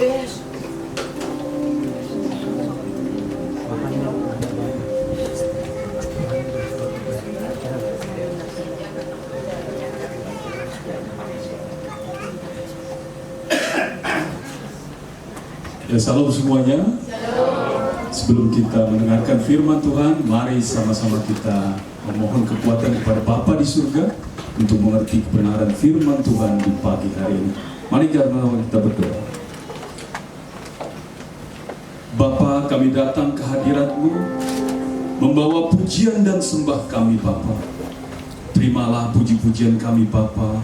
Ya, salam semuanya. Sebelum kita mendengarkan firman Tuhan, mari sama-sama kita memohon kekuatan kepada Bapa di surga untuk mengerti kebenaran firman Tuhan di pagi hari ini. Mari kita berdoa. Bapa, kami datang ke hadirat-Mu membawa pujian dan sembah kami, Bapa. Terimalah puji-pujian kami, Bapa.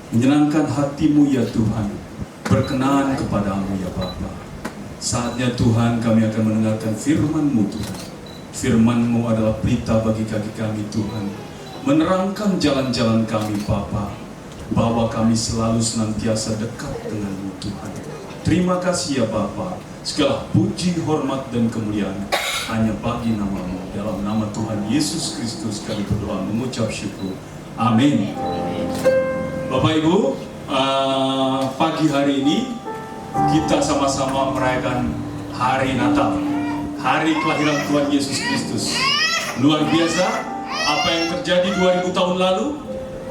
Menyenangkan hati-Mu ya Tuhan. Berkenan kepadamu ya Bapa. Saatnya Tuhan kami akan mendengarkan firman-Mu Tuhan. Firman-Mu adalah pelita bagi kaki kami Tuhan. Menerangkan jalan-jalan kami Bapa. Bahwa kami selalu senantiasa dekat dengan-Mu Tuhan. Terima kasih ya Bapa. Segala puji, hormat dan kemuliaan hanya bagi nama-Mu. Dalam nama Tuhan Yesus Kristus kami berdoa mengucap syukur. Amin. Bapak Ibu, pagi hari ini kita sama-sama merayakan hari Natal, hari kelahiran Tuhan Yesus Kristus. Luar biasa, apa yang terjadi 2000 tahun lalu,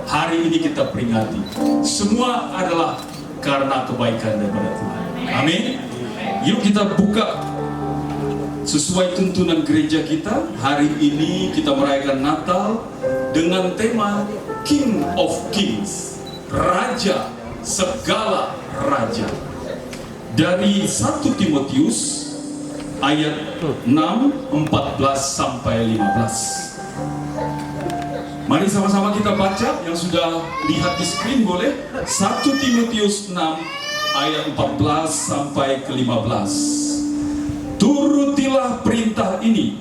hari ini kita peringati. Semua adalah karena kebaikan daripada Tuhan. Amin. Yuk kita buka sesuai tuntunan gereja kita. Hari ini kita merayakan Natal dengan tema King of Kings, Raja segala raja. Dari 1 Timotius ayat 6, 14 sampai 15. Mari sama-sama kita baca. Yang sudah lihat di screen boleh. 1 Timotius 6 ayat 14 sampai ke 15. Turutilah perintah ini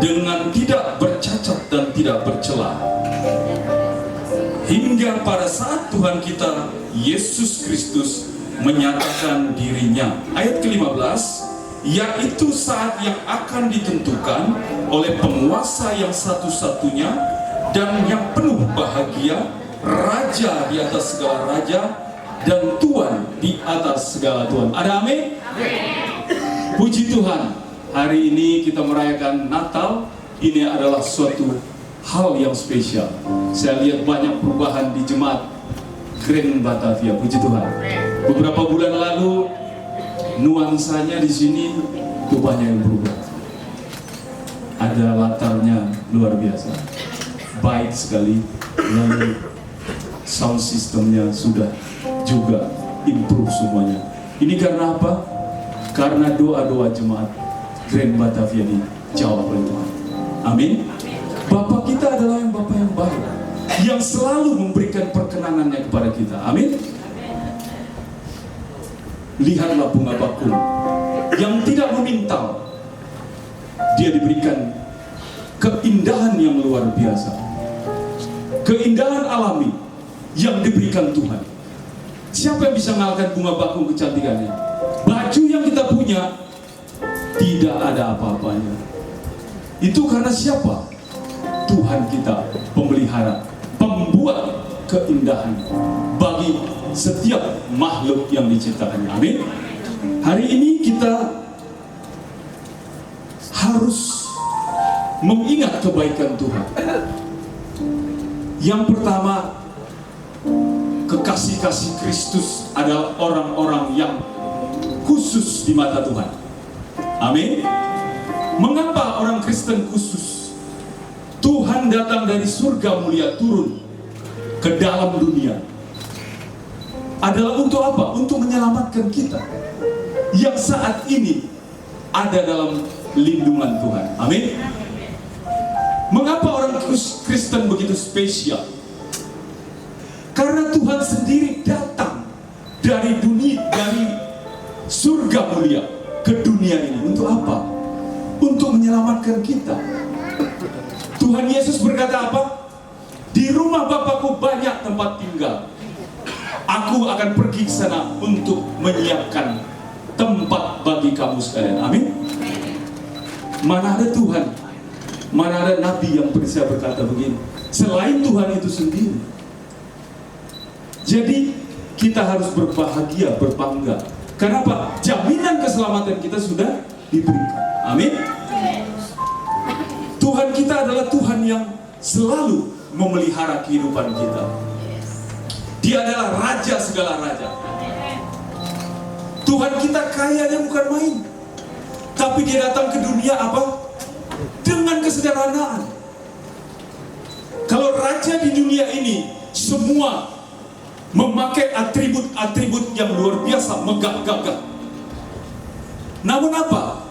dengan tidak bercacat dan tidak bercela, hingga pada saat Tuhan kita Yesus Kristus menyatakan dirinya. Ayat ke-15, yaitu saat yang akan ditentukan oleh penguasa yang satu-satunya dan yang penuh bahagia, Raja di atas segala raja dan Tuhan di atas segala Tuhan. Ada amin? Puji Tuhan, hari ini kita merayakan Natal. Ini adalah suatu hal yang spesial. Saya lihat banyak perubahan di jemaat Grand Batavia, puji Tuhan. Beberapa bulan lalu nuansanya di sini itu banyak yang berubah. Ada latarnya luar biasa, baik sekali. Lalu sound systemnya sudah juga improve semuanya. Ini karena apa? Karena doa-doa jemaat Grand Batavia ini jawab oleh Tuhan. Amin. Bapak kita adalah yang Bapak yang baik, yang selalu memberikan perkenanannya kepada kita. Amin. Lihatlah bunga bakung yang tidak memintal, dia diberikan keindahan yang luar biasa, keindahan alami yang diberikan Tuhan. Siapa yang bisa mengalahkan bunga bakung kecantikannya? Baju yang kita punya tidak ada apa-apanya. Itu karena siapa? Tuhan kita, pemelihara, pembuat keindahan bagi setiap makhluk yang diciptakan. Amin. Hari ini kita harus mengingat kebaikan Tuhan. Yang pertama, kekasih-kasih Kristus adalah orang-orang yang khusus di mata Tuhan. Amin. Mengapa orang Kristen khusus? Tuhan datang dari surga mulia turun ke dalam dunia. Adalah untuk apa? Untuk menyelamatkan kita yang saat ini ada dalam lindungan Tuhan. Amin. Mengapa orang Kristen begitu spesial? Karena Tuhan sendiri datang dari dunia, dari surga mulia ke dunia ini. Untuk apa? Untuk menyelamatkan kita. Tuhan Yesus berkata apa? Di rumah Bapakku banyak tempat tinggal. Aku akan pergi ke sana untuk menyiapkan tempat bagi kamu sekalian. Amin. Mana ada Tuhan, mana ada Nabi yang bisa berkata begini selain Tuhan itu sendiri. Jadi kita harus berbahagia, berbangga Kenapa? Jaminan keselamatan kita sudah diberikan. Amin. Tuhan kita adalah Tuhan yang selalu memelihara kehidupan kita. Dia adalah Raja segala raja. Tuhan kita kayanya bukan main. Tapi dia datang ke dunia apa? Dengan kesederhanaan. Kalau raja di dunia ini semua memakai atribut-atribut yang luar biasa, megah-gagah. Namun apa?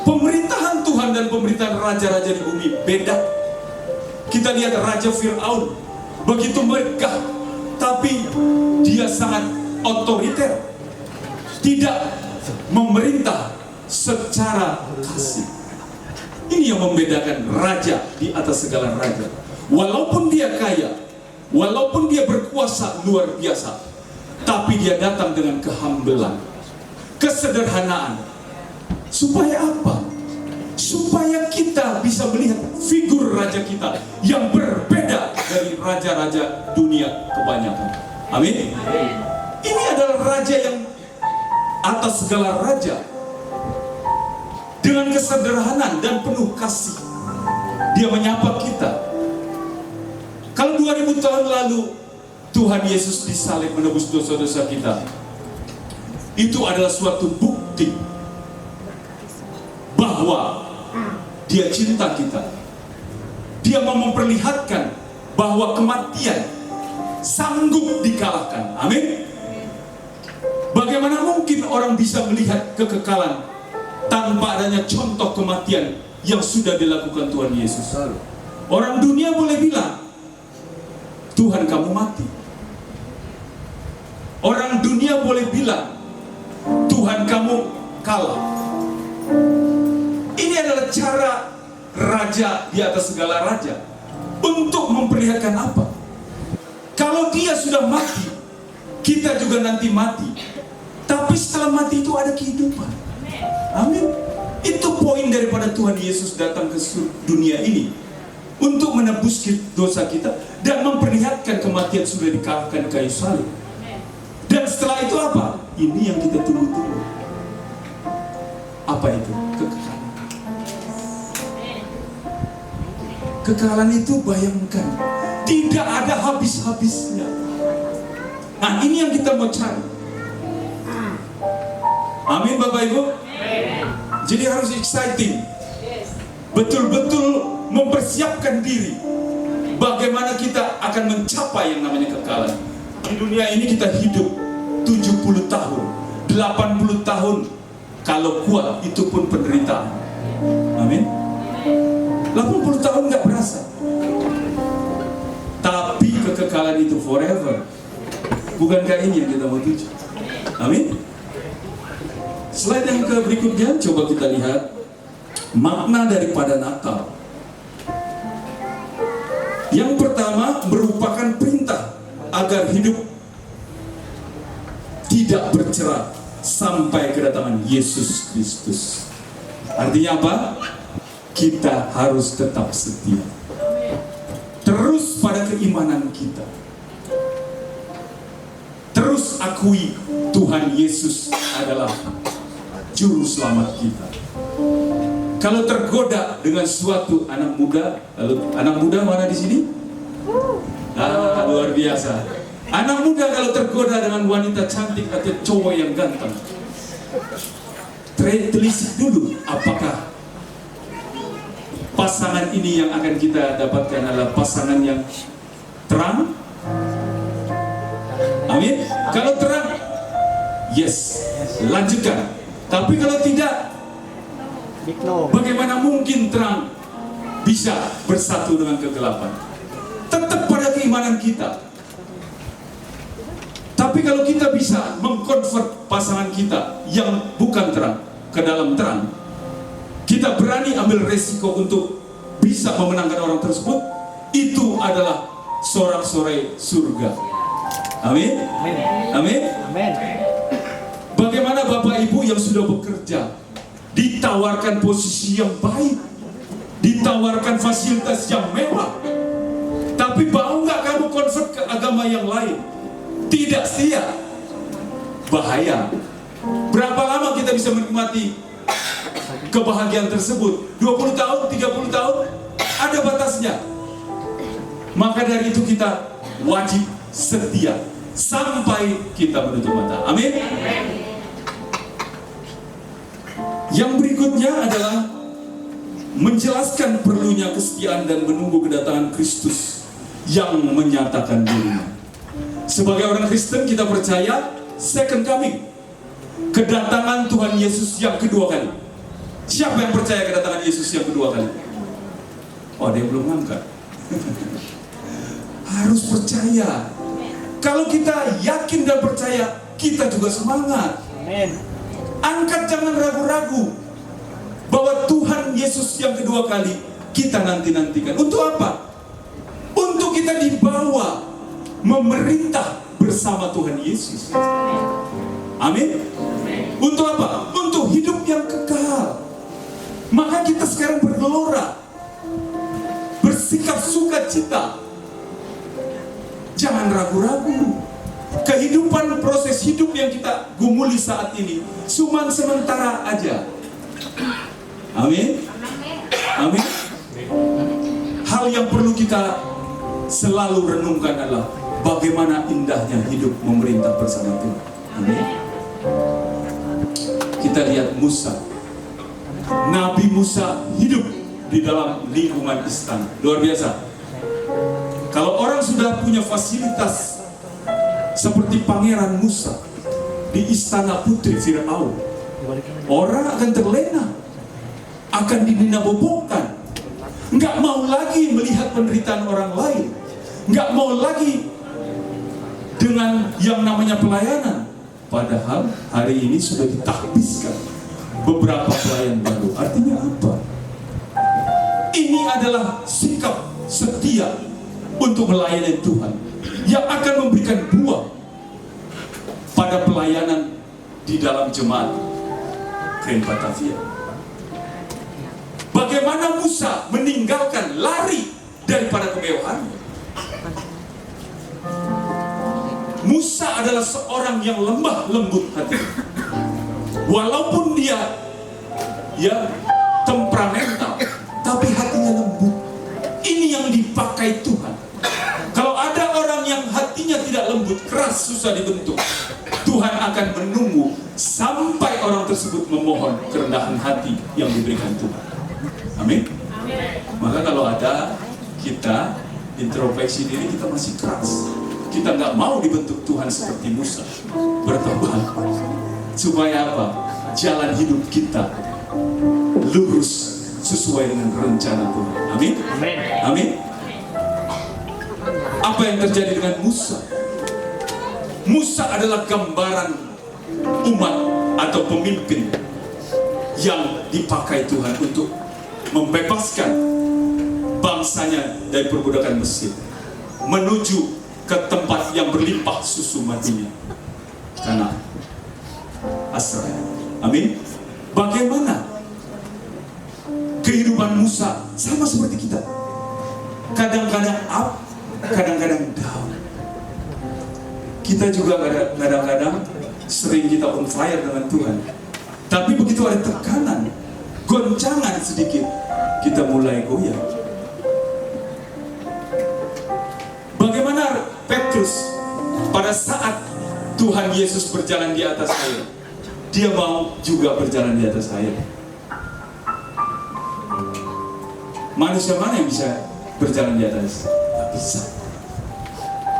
Pemerintahan Tuhan dan pemerintahan raja-raja di bumi beda. Kita lihat Raja Fir'aun, begitu megah, tapi dia sangat otoriter, tidak memerintah secara kasih. Ini yang membedakan raja di atas segala raja. Walaupun dia kaya, walaupun dia berkuasa luar biasa, tapi dia datang dengan kehambelan, kesederhanaan. Supaya apa? Supaya kita bisa melihat figur raja kita yang berbeda dari raja-raja dunia kebanyakan. Amin. Ini adalah raja yang atas segala raja, dengan kesederhanaan dan penuh kasih. Dia menyapa kita. Kalau 2000 tahun lalu Tuhan Yesus disalib menebus dosa-dosa kita, itu adalah suatu bukti bahwa Dia cinta kita. Dia mau memperlihatkan bahwa kematian sanggup dikalahkan. Amin. Bagaimana mungkin orang bisa melihat kekekalan tanpa adanya contoh kematian yang sudah dilakukan Tuhan Yesus? Orang dunia boleh bilang, Tuhan kamu mati. Orang dunia boleh bilang, Tuhan kamu kalah. Ini adalah cara raja di atas segala raja untuk memperlihatkan apa? Kalau dia sudah mati, kita juga nanti mati. Tapi setelah mati itu ada kehidupan. Amin. Itu poin daripada Tuhan Yesus datang ke dunia ini, untuk menebus dosa kita dan memperlihatkan kematian sudah dikalahkan kayu salib. Dan setelah itu apa? Ini yang kita tunggu-tunggu. Apa itu? Kekekalan. Kekekalan itu bayangkan, tidak ada habis-habisnya. Nah, ini yang kita mau cari. Amin Bapak Ibu. Jadi harus exciting. Betul-betul mempersiapkan diri bagaimana kita akan mencapai yang namanya kekekalan. Di dunia ini kita hidup 70 tahun, 80 tahun, kalau kuat itu pun penderitaan. Amin. 80 tahun nggak berasa, tapi kekekalan itu forever. Bukankah ini yang kita mau tuju? Amin. Slide yang berikutnya, coba kita lihat makna daripada Natal. Yang pertama merupakan perintah agar hidup tidak bercerai sampai kedatangan Yesus Kristus. Artinya apa? Kita harus tetap setia, terus pada keimanan kita, terus akui Tuhan Yesus adalah Juru Selamat kita. Kalau tergoda dengan suatu anak muda, lalu anak muda mana di sini? Luar biasa. Anak muda kalau tergoda dengan wanita cantik atau cowok yang ganteng, telisik dulu apakah pasangan ini yang akan kita dapatkan adalah pasangan yang terang. Amin. Kalau terang, yes, lanjutkan. Tapi kalau tidak, bagaimana mungkin terang bisa bersatu dengan kegelapan? Tetap pada keimanan kita. Tapi kalau kita bisa mengkonvert pasangan kita yang bukan terang ke dalam terang, kita berani ambil resiko untuk bisa memenangkan orang tersebut, itu adalah sorak-sorai surga. Amin. Amin. Amin. Bagaimana Bapak Ibu yang sudah bekerja, ditawarkan posisi yang baik, ditawarkan fasilitas yang mewah, tapi mau nggak kamu konvert ke agama yang lain? Tidak setia. Bahaya. Berapa lama kita bisa menikmati kebahagiaan tersebut? 20 tahun, 30 tahun? Ada batasnya. Maka dari itu kita wajib setia sampai kita menutup mata. Amin. Yang berikutnya adalah menjelaskan perlunya kesetiaan dan menunggu kedatangan Kristus yang menyatakan dirinya. Sebagai orang Kristen kita percaya second coming, kedatangan Tuhan Yesus yang kedua kali. Siapa yang percaya kedatangan Yesus yang kedua kali? Oh, dia belum angkat. Harus percaya. Kalau kita yakin dan percaya, kita juga semangat. Amin. Angkat, jangan ragu-ragu bahwa Tuhan Yesus yang kedua kali kita nanti-nantikan. Untuk apa? Untuk kita dibawa memerintah bersama Tuhan Yesus. Amin. Untuk apa? Untuk hidup yang kekal. Maka kita sekarang bergelora, bersikap sukacita. Jangan ragu-ragu. Kehidupan, proses hidup yang kita gumuli saat ini cuma sementara aja. Amin. Amin. Hal yang perlu kita selalu renungkan adalah bagaimana indahnya hidup memerintah bersama Tuhan. Amin. Kita lihat Musa. Nabi Musa hidup di dalam lingkungan istana. Luar biasa. Kalau orang sudah punya fasilitas seperti Pangeran Musa di istana putri Firaun, orang akan terlena, akan dininabobokan, nggak mau lagi melihat penderitaan orang lain, nggak mau lagi dengan yang namanya pelayanan. Padahal hari ini sudah ditahbiskan beberapa pelayan baru. Artinya apa? Ini adalah sikap setia untuk melayani Tuhan yang akan memberikan buah pada pelayanan di dalam jemaat Grand Batavia. Bagaimana Musa meninggalkan, lari daripada kemewahan. Musa adalah seorang yang lemah lembut hati. Walaupun dia temperamental, tapi hatinya lembut. Ini yang dipakai Tuhan. Kalau ada orang yang hatinya tidak lembut, keras, susah dibentuk, Tuhan akan menunggu sampai orang tersebut memohon kerendahan hati yang diberikan Tuhan. Amin. Maka kalau ada kita introspeksi diri, kita masih keras, kita nggak mau dibentuk Tuhan seperti Musa, bertobat. Supaya apa? Jalan hidup kita lurus sesuai dengan rencana Tuhan. Amin. Amin. Apa yang terjadi dengan Musa? Musa adalah gambaran umat atau pemimpin yang dipakai Tuhan untuk membebaskan bangsanya dari perbudakan Mesir, menuju ke tempat yang berlimpah susu matinya, Kanaan, Asra. Amin. Bagaimana kehidupan Musa? Sama seperti kita. Kadang-kadang up, kadang-kadang down. Kita juga kadang-kadang sering kita on fire dengan Tuhan. Tapi begitu ada tekanan, goncangan sedikit, kita mulai goyah. Bagaimana Petrus pada saat Tuhan Yesus berjalan di atas air, dia mau juga berjalan di atas air. Manusia mana yang bisa berjalan di atas? Tidak bisa.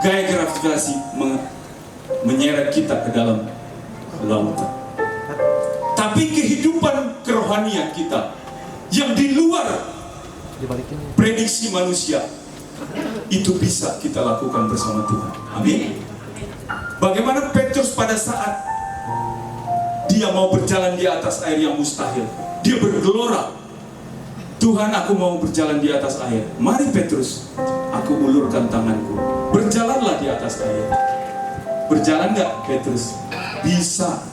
Gaya gravitasi menyeret kita ke dalam lautan. Tapi kehidupan kerohanian kita yang di luar prediksi manusia, itu bisa kita lakukan bersama Tuhan. Amin. Bagaimana Petrus pada saat dia mau berjalan di atas air yang mustahil, dia bergelora, Tuhan, aku mau berjalan di atas air. Mari Petrus, aku ulurkan tanganku, berjalanlah di atas air. Berjalan gak Petrus? Bisa,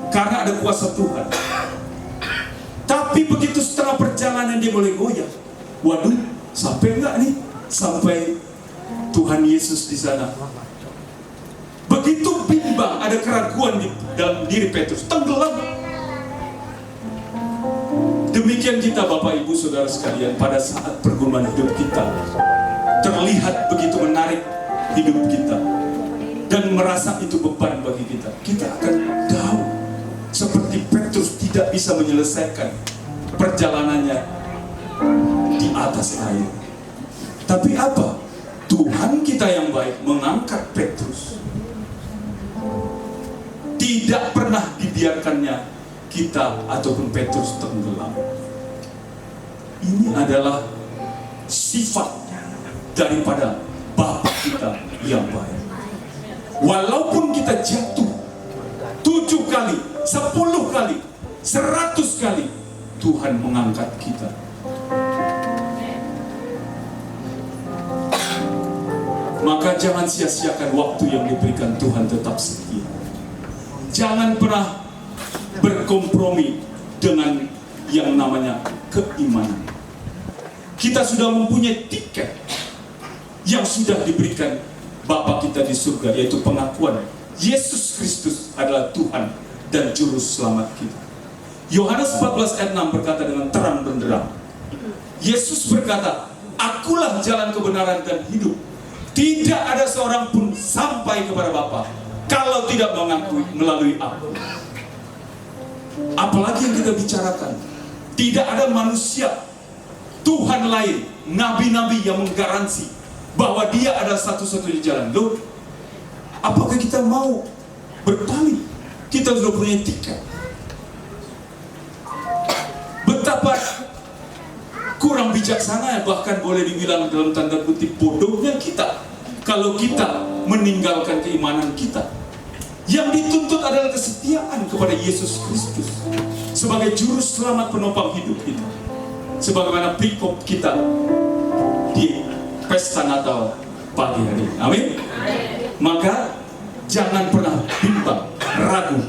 karena ada kuasa Tuhan. Tapi begitu setelah perjalanan dia mulai goyah. Waduh, sampai gak nih? Sampai Tuhan Yesus di sana. begitu bimbang, ada keraguan di dalam diri Petrus, tenggelam. Demikian kita Bapak Ibu Saudara sekalian, pada saat pergumulan hidup kita terlihat begitu menarik hidup kita dan merasa itu beban bagi kita, kita akan down seperti Petrus, tidak bisa menyelesaikan perjalanannya di atas air. Tapi apa? Tuhan kita yang baik mengangkat Petrus. Tidak pernah dibiarkannya kita ataupun Petrus tenggelam. Ini adalah sifat daripada Bapa kita yang baik. Walaupun kita jatuh 7 kali, 10 kali, 100 kali, Tuhan mengangkat kita. Maka jangan sia-siakan waktu yang diberikan Tuhan, tetap setia. Jangan pernah berkompromi dengan yang namanya keimanan. Kita sudah mempunyai tiket yang sudah diberikan Bapa kita di surga, yaitu pengakuan Yesus Kristus adalah Tuhan dan Juru Selamat kita. Yohanes 14 ayat 6 berkata dengan terang benderang, Yesus berkata, "Akulah jalan kebenaran dan hidup. Tidak ada seorang pun sampai kepada Bapa kalau tidak mengakui melalui aku." Apalagi yang kita bicarakan, tidak ada manusia, Tuhan lain, nabi-nabi yang menggaransi bahwa dia adalah satu-satunya jalan. Loh, apakah kita mau berpaling? Kita sudah punya tiket. Betapa kurang bijaksana, bahkan boleh dibilang dalam tanda kutip bodohnya kita kalau kita meninggalkan keimanan kita. Yang dituntut adalah kesetiaan kepada Yesus Kristus sebagai juru selamat penopang hidup kita, sebagaimana perikop kita di pesta Natal pagi hari. Amin. Maka jangan pernah bimbang, ragu,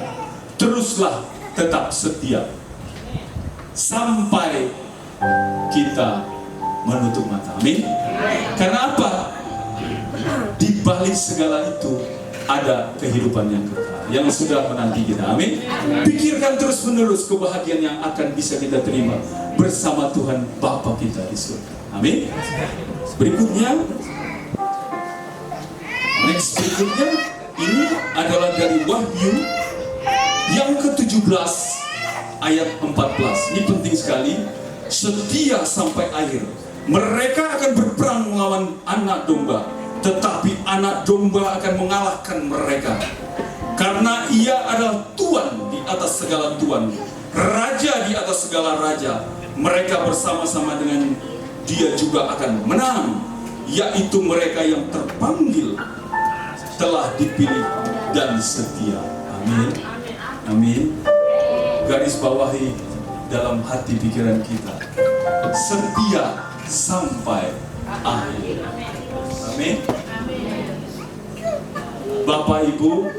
teruslah tetap setia sampai kita menutup mata. Amin. Karena apa? Di balik segala itu ada kehidupan yang kekal yang sudah menanti kita. Amin. Pikirkan terus menerus kebahagiaan yang akan bisa kita terima bersama Tuhan Bapa kita di surga. Amin. Berikutnya, berikutnya ini adalah dari Wahyu yang ke-17 ayat 14. Ini penting sekali. Setia sampai akhir. Mereka akan berperang melawan anak domba, tetapi anak domba akan mengalahkan mereka. Karena ia adalah Tuhan di atas segala Tuhan, Raja di atas segala Raja. Mereka bersama-sama dengan dia juga akan menang, yaitu mereka yang terpanggil, telah dipilih dan setia. Amin. Amin. Garis bawahi dalam hati pikiran kita, setia sampai akhir. Amin. Bapak Ibu,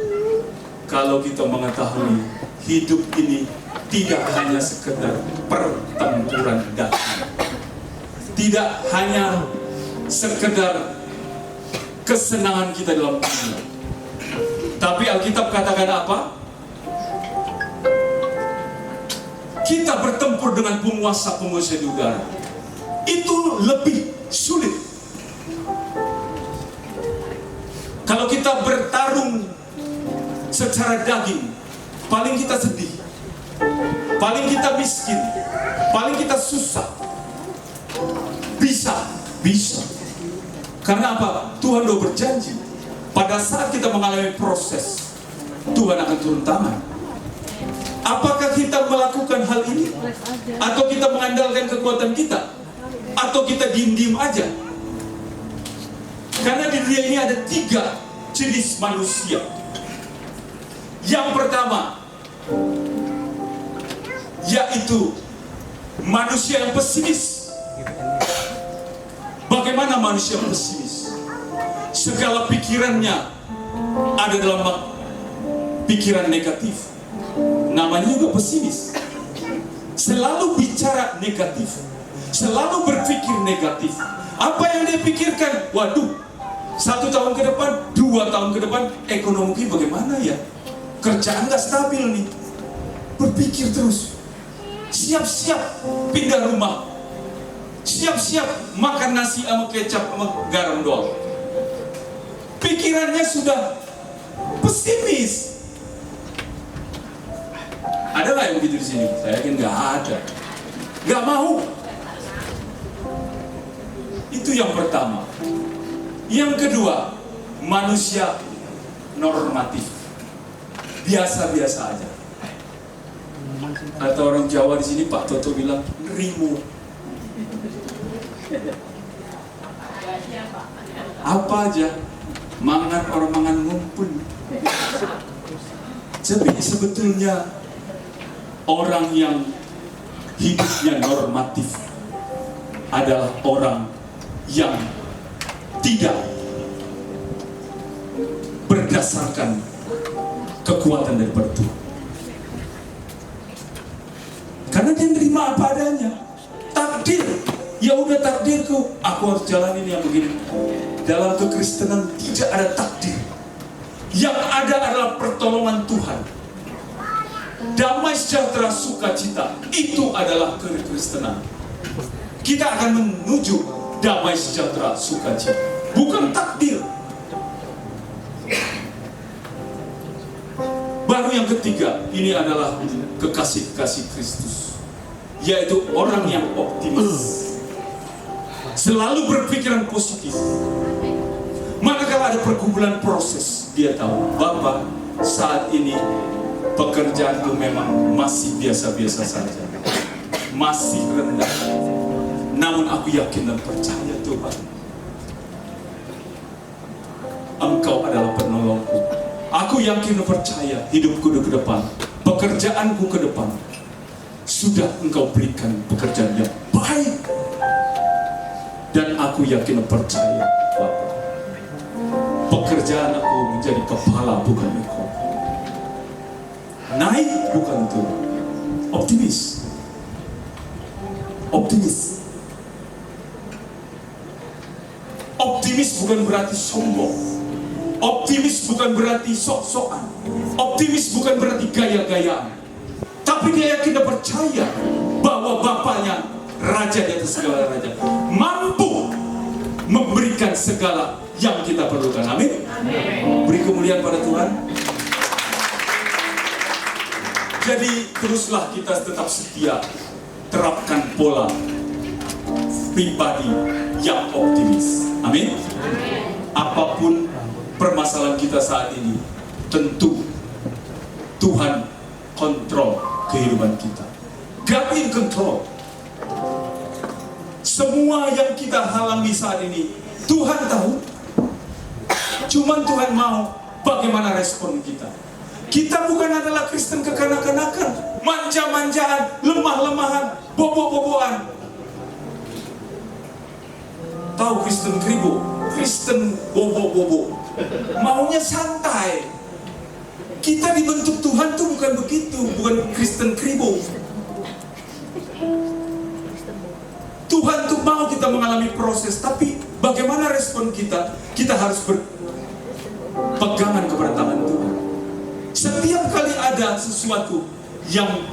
kalau kita mengetahui hidup ini tidak hanya sekedar pertempuran daging, tidak hanya sekedar kesenangan kita dalam dunia, tapi Alkitab katakan apa? Kita bertempur dengan penguasa-penguasa di udara. Itu lebih sulit. Kalau kita bertarung secara daging, paling kita sedih, paling kita miskin, paling kita susah. Bisa. Karena apa? Tuhan sudah berjanji, pada saat kita mengalami proses, Tuhan akan turun tangan. Apakah kita melakukan hal ini? Atau kita mengandalkan kekuatan kita? Atau kita diem-diem aja? Karena di dunia ini ada 3 jenis manusia. Yang pertama, yaitu manusia yang pesimis. Bagaimana manusia pesimis? Segala pikirannya ada dalam pikiran negatif. Namanya juga pesimis. Selalu bicara negatif, selalu berpikir negatif. Apa yang dia pikirkan? Waduh, 1 tahun ke depan, 2 2 tahun ke depan ekonomi bagaimana ya? Kerjaan nggak stabil nih. Berpikir terus. Siap-siap pindah rumah. Siap-siap makan nasi sama kecap sama garam doang. Pikirannya sudah pesimis. Ada nggak yang begitu di sini? Saya yakin nggak ada. Nggak mau. Itu yang pertama. Yang kedua, manusia normatif. Biasa-biasa aja. Atau orang Jawa di sini Pak Toto bilang nrimo. Apa aja, mangan orang mangan ngumpul. Jadi sebetulnya orang yang hidupnya normatif adalah orang yang tidak berdasarkan kekuatan daripada Tuhan. Karena dia nerima apa adanya. Takdir, ya udah takdirku, aku harus jalanin yang begini. Dalam kekristenan tidak ada takdir. Yang ada adalah pertolongan Tuhan. Damai sejahtera sukacita, itu adalah kekristenan. Kita akan menuju damai sejahtera sukacita, bukan takdir. Baru yang ketiga, ini adalah kekasih-kekasih Kristus, yaitu orang yang optimis, selalu berpikiran positif. Manakala ada pergumulan proses, dia tahu, Bapak, saat ini pekerjaanku memang masih biasa-biasa saja, masih rendah. Namun aku yakin dan percaya Tuhan, Engkau adalah penolongku. Aku yakin dan percaya hidupku ke depan, pekerjaanku ke depan, sudah Engkau berikan pekerjaan yang baik. Dan aku yakin dan percaya, Bapak, pekerjaan aku menjadi kepala bukan ekor, naik bukan turun. Optimis. Optimis. Optimis bukan berarti sombong. Optimis bukan berarti sok-sokan. Optimis bukan berarti gaya-gayaan. Tapi dia yakin dan percaya bahwa Bapaknya, Raja di atas segala raja, mampu memberikan segala yang kita perlukan. Amin. Beri kemuliaan pada Tuhan. Jadi teruslah kita tetap setia, terapkan pola pribadi yang optimis. Amin. Apapun permasalahan kita saat ini, tentu Tuhan kontrol kehidupan kita. God in control. Semua yang kita alami saat ini, Tuhan tahu. Cuman Tuhan mau bagaimana respon kita. Kita bukan adalah Kristen kekanak-kanakan, manja-manjaan, lemah-lemahan, bobo-boboan. Tahu Kristen kribo, Kristen bobo-bobo, maunya santai. Kita dibentuk Tuhan tuh bukan begitu, bukan Kristen kribo. Tuhan tuh mau kita mengalami proses, tapi bagaimana respon kita? Kita harus berpegangan kepada tangan Tuhan. Setiap kali ada sesuatu yang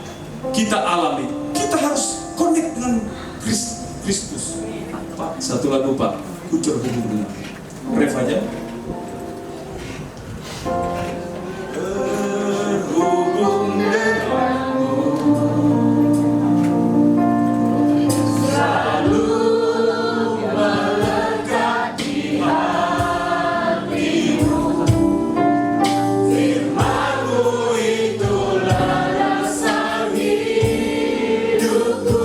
kita alami, kita harus connect dengan Kristus. Pak, satu lagu Pak, kucur ke dulu. Ref aja. Berhubung denganmu, selalu melekat di hatimu. Firman-Mu itulah rasa hidupku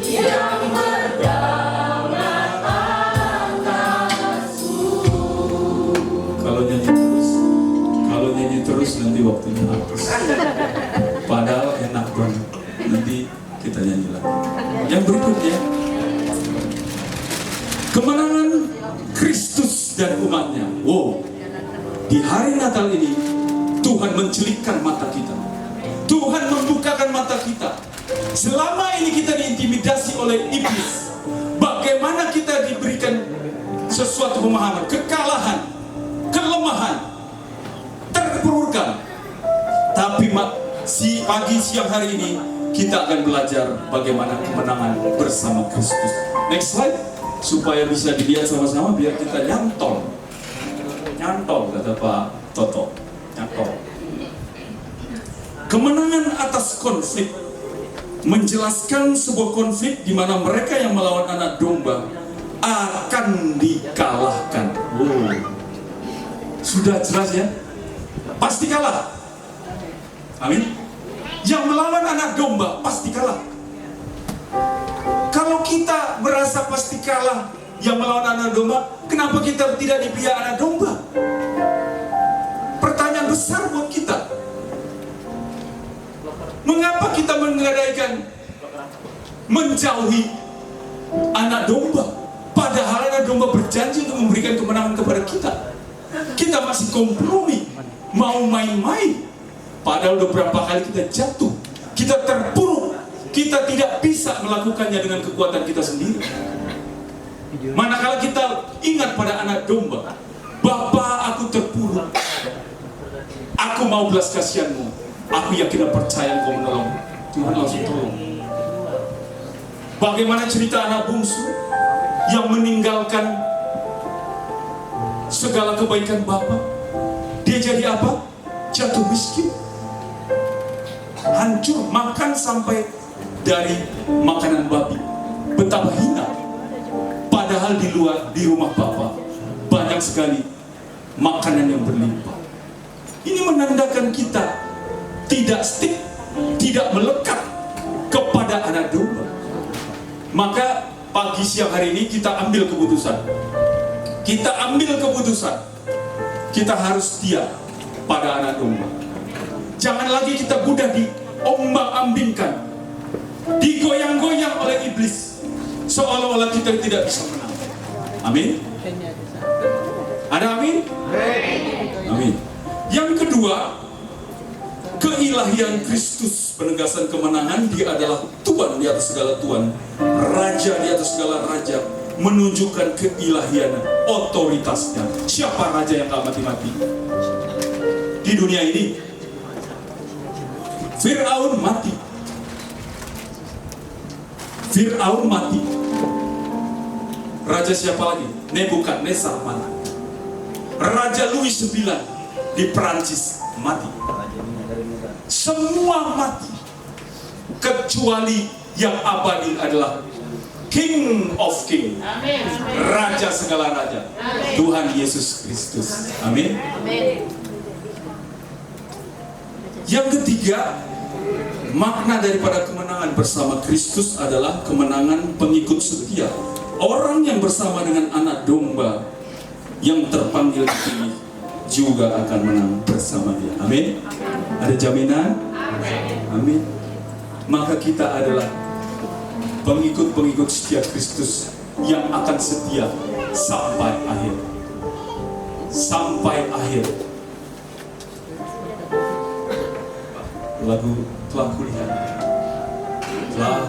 yang berdaulat atasku. Kalau nyanyi terus nanti waktunya habis. Padahal enak banget. Nanti kita nyanyi lagi. Yang berikutnya, kemenangan Kristus dan umatnya. Wow, di hari Natal ini Tuhan mencelikkan mata kita. Tuhan membukakan mata kita. Selama ini kita diintimidasi oleh iblis. Bagaimana kita diberikan sesuatu pemahaman, kekalahan, kelemahan. kelemahan, terpurukkan. Tapi pagi siang hari ini kita akan belajar bagaimana kemenangan bersama Kristus. Next slide, supaya bisa dilihat sama-sama biar kita nyantol. Nyantol kata Pak Toto, nyantol. Kemenangan atas konflik menjelaskan sebuah konflik di mana mereka yang melawan anak domba akan dikalahkan. Sudah jelas ya? Pasti kalah. Amin. Yang melawan anak domba pasti kalah. Kalau kita merasa pasti kalah yang melawan anak domba, kenapa kita tidak dipihak anak domba? Pertanyaan besar buat kita. Mengapa kita menggadaikan menjauhi anak domba, padahal anak domba berjanji untuk memberikan kemenangan kepada kita? Kita masih kompromi, mau main-main, padahal beberapa kali kita jatuh, kita terpuruk, kita tidak bisa melakukannya dengan kekuatan kita sendiri. Manakala kita ingat pada anak domba, Bapa, aku terpuruk, aku mau belas kasihanmu, aku yakin dan percaya Engkau menolong. Tuhan langsung tolong. Bagaimana cerita anak bungsu yang meninggalkan segala kebaikan Bapa? Dia jadi apa? Jatuh miskin, hancur, makan sampai dari makanan babi. Betapa hina. Padahal di rumah Bapa banyak sekali makanan yang berlimpah. Ini menandakan kita tidak stick, tidak melekat kepada anak domba. Maka pagi siang hari ini kita ambil keputusan. Kita harus setia pada anak domba. Jangan lagi kita mudah diombang-ambingkan, digoyang-goyang oleh iblis, seolah-olah kita tidak bisa menang. Amin. Ada amin? Amin. Yang kedua, keilahian Kristus, penegasan kemenangan. Dia adalah Tuhan di atas segala Tuhan, Raja di atas segala Raja, menunjukkan keilahian, otoritasnya. Siapa Raja yang tak mati-mati di dunia ini? Fir'aun mati. Fir'aun mati. Raja siapa lagi? Nebukadnezar mati. Raja Louis IX di Perancis mati. Semua mati, kecuali yang abadi adalah King of King, Raja segala Raja, Tuhan Yesus Kristus. Amin. Yang ketiga, makna daripada kemenangan bersama Kristus adalah kemenangan pengikut setia. Orang yang bersama dengan anak domba yang terpanggil dipilih juga akan menang bersama dia. Amin. Ada jaminan? Amin. Maka kita adalah pengikut-pengikut setia Kristus yang akan setia sampai akhir. Sampai akhir. Lagu telah kulihat, telah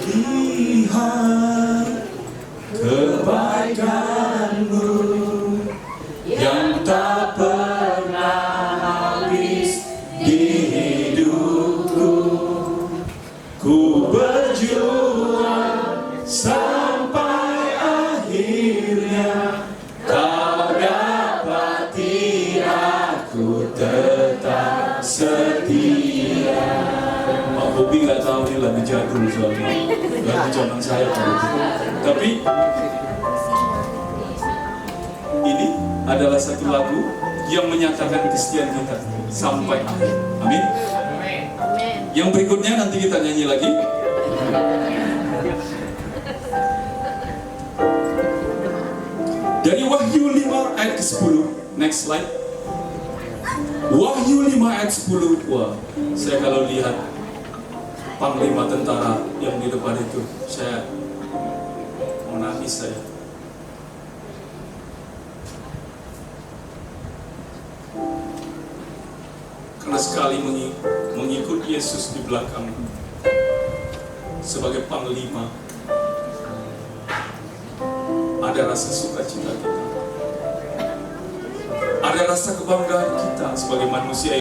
lihat kebaikanmu yang tak pernah habis di hidupku. Ku berjuang sampai akhirnya kau dapati aku tetap setia. Pak Bobi nggak tahu ini lagu jadul soalnya, lagu zaman saya kalau itu. Tapi ini adalah satu lagu yang menyatakan kesetiaan kita sampai akhir. Amin. Yang berikutnya nanti kita nyanyi lagi. Dari Wahyu 5 ayat ke-10. Next slide. Wahyu 5 ayat 10. Wah, saya kalau lihat panglima tentara yang di depan itu, saya menangis saya. Karena sekali mengikut Yesus di belakang sebagai panglima, ada rasa sukacita kita. Ada rasa kebanggaan kita sebagai manusia